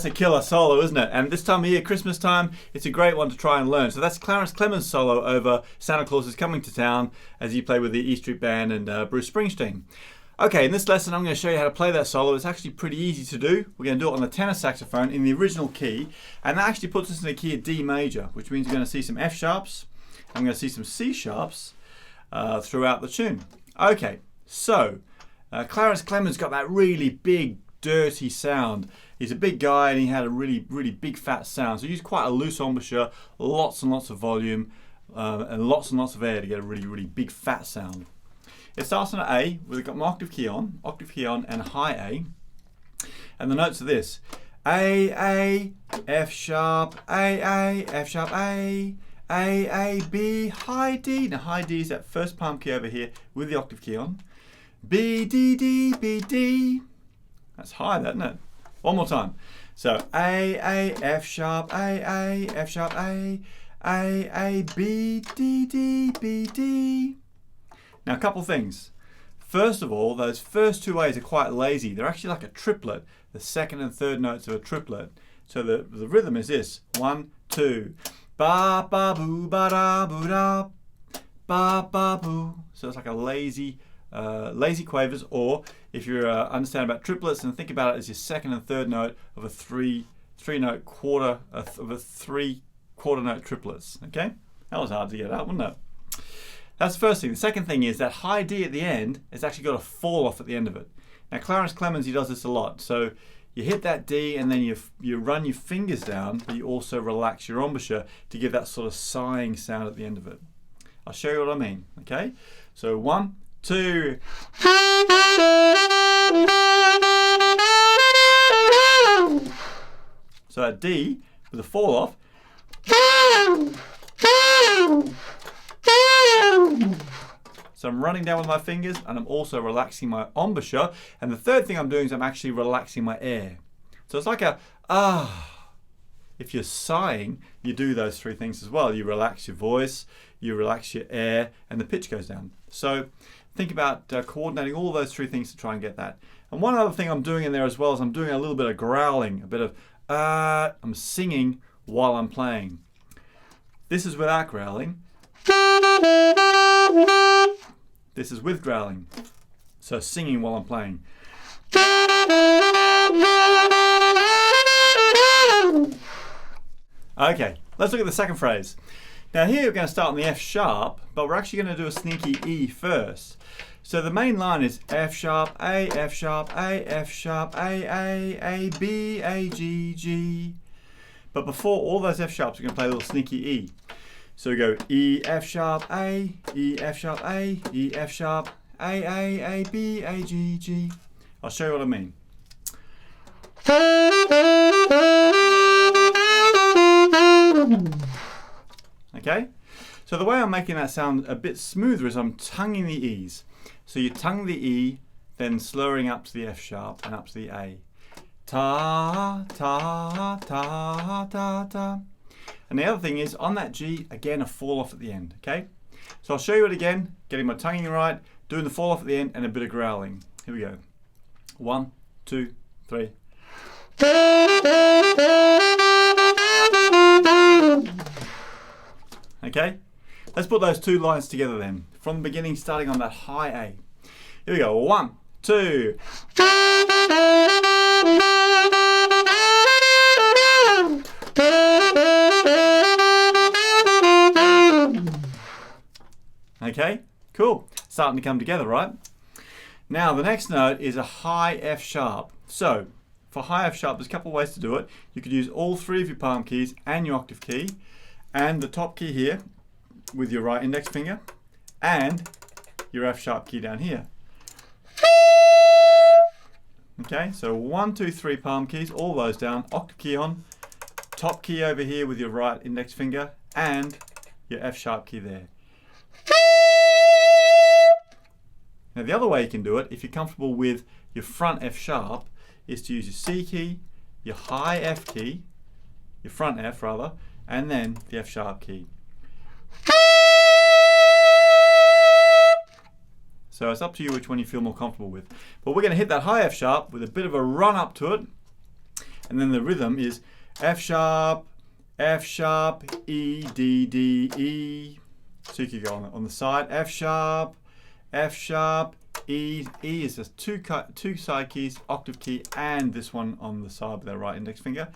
a killer solo, isn't it? And this time of year, Christmas time, it's a great one to try and learn. So that's Clarence Clemons' solo over Santa Claus is Coming to Town as he played with the E Street Band and Bruce Springsteen. Okay, in this lesson I'm going to show you how to play that solo. It's actually pretty easy to do. We're going to do it on the tenor saxophone in the original key, and that actually puts us in the key of D major, which means you're going to see some F sharps, I'm going to see some C sharps throughout the tune. Okay, so Clarence Clemons got that really big, dirty sound. He's a big guy and he had a really big fat sound. So he used quite a loose embouchure, lots and lots of volume, and lots of air to get a really big fat sound. It starts on an A, we've got my octave key on and high A. And the notes are this: A, F sharp, A, F sharp, A, B, high D. Now high D is that first palm key over here with the octave key on. B, D, D, B, D. That's high, isn't it? One more time. So A, F sharp, A, F sharp, A, B, D, D, B, D. Now a couple things. First of all, those first two A's are quite lazy. They're actually like a triplet, the second and third notes of a triplet. So the rhythm is this: 1, 2, ba ba boo ba da boo da, ba ba boo. So it's like a lazy quavers, or if you understand about triplets and think about it as your second and third note of a three quarter note triplets. Okay, that was hard to get out, wasn't it? That's the first thing. The second thing is that high D at the end has actually got a fall off at the end of it. Now Clarence Clemons, he does this a lot. So you hit that D and then you run your fingers down, but you also relax your embouchure to give that sort of sighing sound at the end of it. I'll show you what I mean. Okay, so 1, 2. So that D with a fall off. So I'm running down with my fingers and I'm also relaxing my embouchure. And the third thing I'm doing is I'm actually relaxing my air. So it's like a ah. If you're sighing, you do those three things as well. You relax your voice, you relax your air, and the pitch goes down. So think about coordinating all those three things to try and get that. And one other thing I'm doing in there as well is I'm doing a little bit of growling, a bit of I'm singing while I'm playing. This is without growling. This is with growling. So singing while I'm playing. Okay, let's look at the second phrase. Now here we're going to start on the F sharp, but we're actually going to do a sneaky E first. So the main line is F sharp, A, F sharp, A, F sharp, A, B, A, G, G. But before all those F sharps, we're going to play a little sneaky E. So we go E, F sharp, A, E, F sharp, A, E, F sharp, A, B, A, G, G. I'll show you what I mean. Okay? So the way I'm making that sound a bit smoother is I'm tonguing the E's. So you tongue the E, then slurring up to the F sharp and up to the A. Ta, ta, ta, ta, ta. And the other thing is, on that G, again, a fall off at the end, okay? So I'll show you it again, getting my tonguing right, doing the fall off at the end, and a bit of growling. Here we go. 1, 2, 3. Okay? Let's put those two lines together then. From the beginning, starting on that high A. Here we go. 1, 2. Okay, cool. Starting to come together, right? Now the next note is a high F sharp. So for high F sharp, there's a couple of ways to do it. You could use all three of your palm keys and your octave key, and the top key here with your right index finger, and your F sharp key down here. Okay, so 1, 2, 3 palm keys, all those down, octave key on, top key over here with your right index finger, and your F sharp key there. Now the other way you can do it, if you're comfortable with your front F sharp, is to use your C key, your high F key, your front F rather, and then the F sharp key. So it's up to you which one you feel more comfortable with. But we're going to hit that high F sharp with a bit of a run up to it, And then the rhythm is F sharp, F sharp, E, D, D, E. So you could go on the side, F sharp, E. E is just two side keys, octave key, and this one on the side with the right index finger.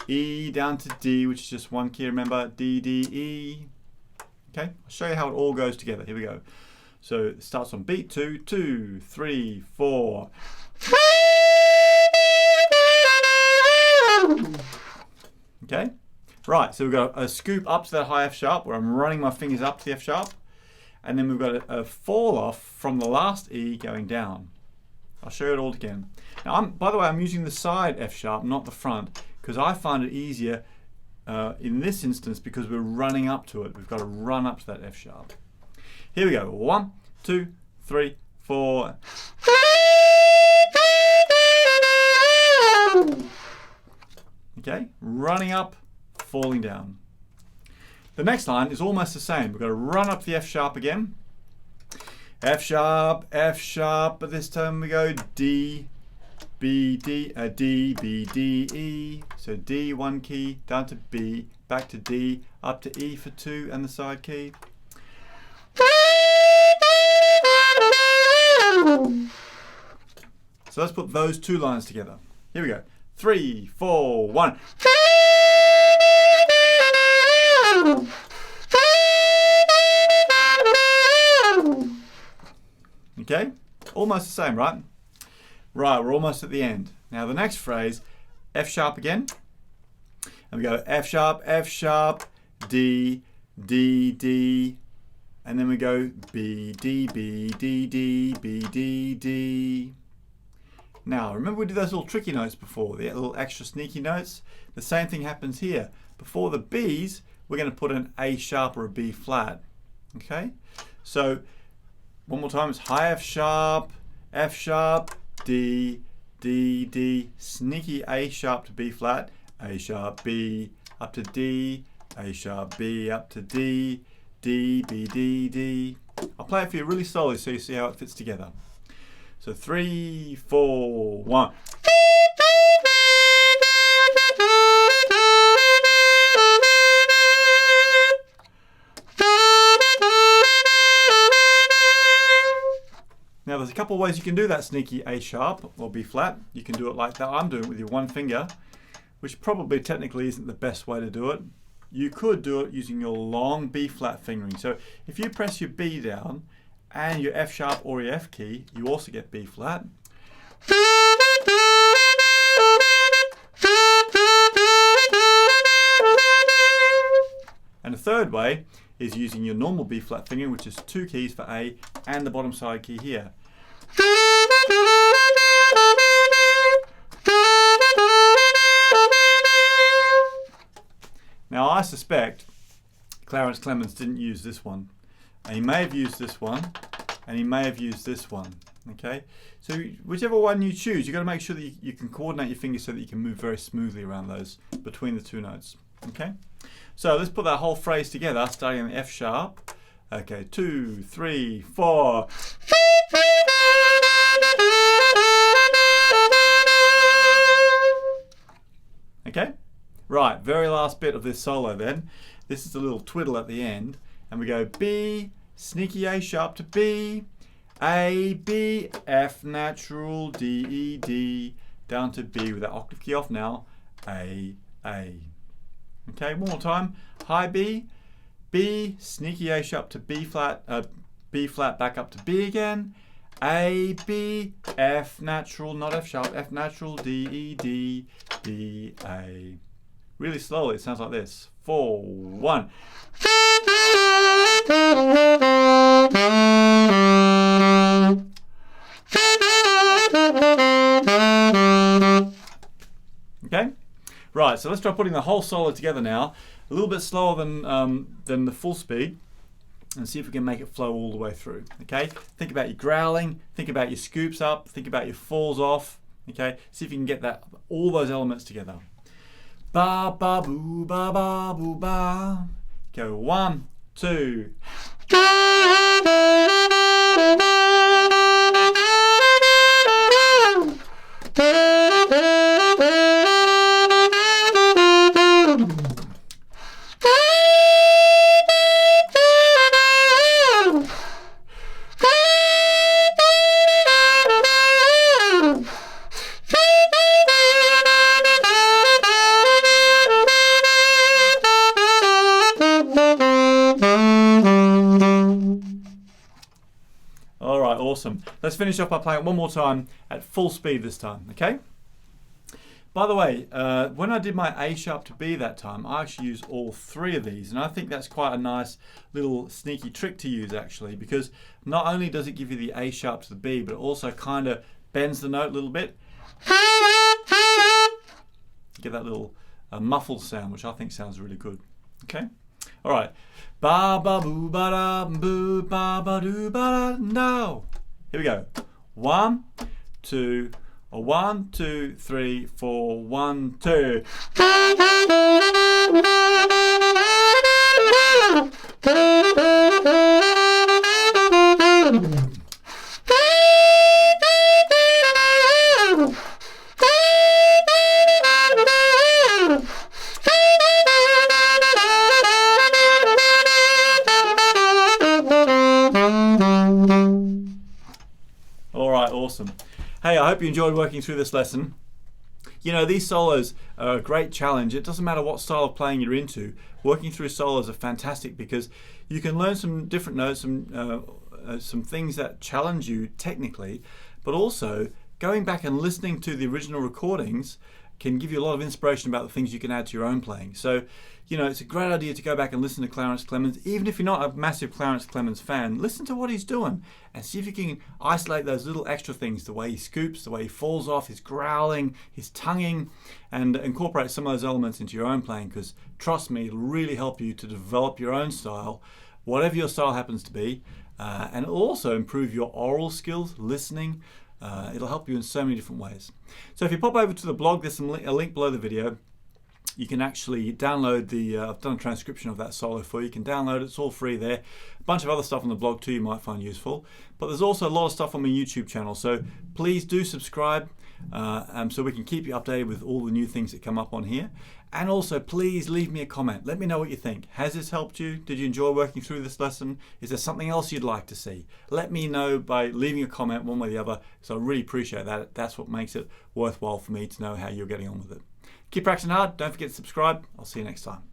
E down to D, which is just one key, remember, D, D, E. Okay, I'll show you how it all goes together. Here we go. So it starts on beat 2, 2, 3, 4. Okay, right, so we've got a scoop up to that high F sharp where I'm running my fingers up to the F sharp. And then we've got a fall off from the last E going down. I'll show you it all again. Now, by the way, I'm using the side F sharp, not the front, because I find it easier in this instance because we're running up to it. We've got to run up to that F sharp. Here we go. 1, 2, 3, 4. Okay, running up, falling down. The next line is almost the same. We've got to run up the F sharp again. F sharp, but this time we go D, B, D, D, B, D, E. So D, one key, down to B, back to D, up to E for 2 and the side key. So let's put those two lines together. Here we go. 3, 4, 1. Okay, almost the same, right? Right, we're almost at the end. Now the next phrase, F sharp again. And we go F sharp, D, D, D. And then we go B, D, B, D, D, B, D, D. Now, remember we did those little tricky notes before, the little extra sneaky notes? The same thing happens here. Before the B's, we're going to put an A sharp or a B flat. Okay? So, one more time, it's high F sharp, D, D, D, sneaky A sharp to B flat, A sharp, B, up to D, A sharp, B, up to D, D, B, D, D. I'll play it for you really slowly so you see how it fits together. So 3, 4, 1. Now there's a couple of ways you can do that sneaky A sharp or B flat. You can do it like that. I'm doing it with your one finger, which probably technically isn't the best way to do it. You could do it using your long B flat fingering. So if you press your B down and your F sharp or your F key, you also get B flat. And the third way is using your normal B flat fingering, which is 2 keys for A and the bottom side key here. Now I suspect Clarence Clemons didn't use this one. He may have used this one, and he may have used this one. Okay, so whichever one you choose, you've got to make sure that you can coordinate your fingers so that you can move very smoothly around those between the two notes. Okay, so let's put that whole phrase together, starting on the F sharp. Okay, 2, 3, 4. Okay, right, very last bit of this solo then. This is a little twiddle at the end, and we go B, sneaky A sharp to B, A, B, F natural, D, E, D, down to B with that octave key off now, A, A. Okay, one more time, high B, B, sneaky A sharp to B flat, back up to B again, A, B, F natural, not F sharp, F natural, D, E, D, B, A. Really slowly, it sounds like this. 4, 1. Okay? Right, so let's try putting the whole solo together now. A little bit slower than the full speed, and see if we can make it flow all the way through. Okay? Think about your growling, think about your scoops up, think about your falls off. Okay? See if you can get all those elements together. Ba ba boo ba ba boo ba. Go 1, 2. awesome. Let's finish off by playing it one more time at full speed this time, okay? By the way, when I did my A sharp to B that time, I actually used all three of these, and I think that's quite a nice little sneaky trick to use actually, because not only does it give you the A sharp to the B, but it also kind of bends the note a little bit. You get that little muffled sound, which I think sounds really good. Okay? All right. Ba ba boo ba da boo ba ba doo ba da. No. Here we go. 1, 2. 1, 2, 3, 4, 1, 2. All right, awesome. Hey, I hope you enjoyed working through this lesson. You know, these solos are a great challenge. It doesn't matter what style of playing you're into. Working through solos are fantastic because you can learn some different notes, some things that challenge you technically, but also going back and listening to the original recordings can give you a lot of inspiration about the things you can add to your own playing. So, you know, it's a great idea to go back and listen to Clarence Clemons. Even if you're not a massive Clarence Clemons fan, listen to what he's doing and see if you can isolate those little extra things, the way he scoops, the way he falls off, his growling, his tonguing, and incorporate some of those elements into your own playing, because trust me, it'll really help you to develop your own style, whatever your style happens to be, and it'll also improve your oral skills, listening. It'll help you in so many different ways. So if you pop over to the blog, there's a link below the video. You can actually download I've done a transcription of that solo for you. You can download it, it's all free there. A bunch of other stuff on the blog too you might find useful. But there's also a lot of stuff on my YouTube channel, so please do subscribe so we can keep you updated with all the new things that come up on here. And also please leave me a comment. Let me know what you think. Has this helped you? Did you enjoy working through this lesson? Is there something else you'd like to see? Let me know by leaving a comment one way or the other, because I really appreciate that. That's what makes it worthwhile for me to know how you're getting on with it. Keep practicing hard. Don't forget to subscribe. I'll see you next time.